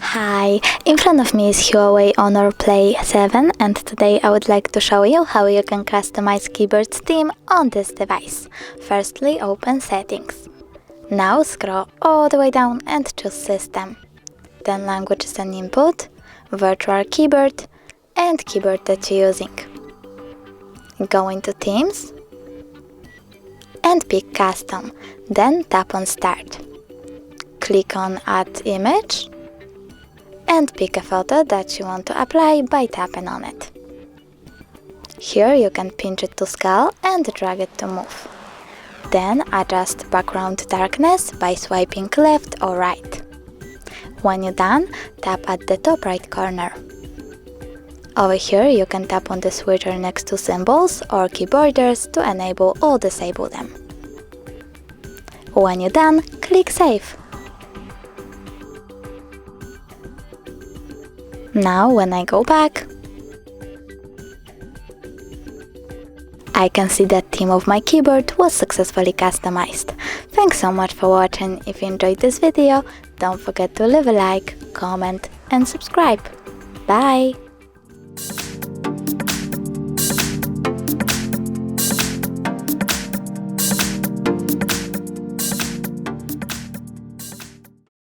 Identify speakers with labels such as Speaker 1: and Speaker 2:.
Speaker 1: Hi, in front of me is HUAWEI Honor Play 7 and today I would like to show you how you can customize keyboard theme on this device. Firstly, open Settings. Now scroll all the way down and choose System. Then Languages and Input, Virtual Keyboard and keyboard that you're using. Go into Themes and pick Custom, then tap on Start. Click on Add Image and pick a photo that you want to apply by tapping on it. Here you can pinch it to scale and drag it to move. Then adjust background darkness by swiping left or right. When you're done, tap at the top right corner. Over here you can tap on the switcher next to symbols or key borders to enable or disable them. When you're done, click Save. Now when I go back, I can see that theme of my keyboard was successfully customized. Thanks so much for watching. If you enjoyed this video, don't forget to leave a like, comment and subscribe. Bye!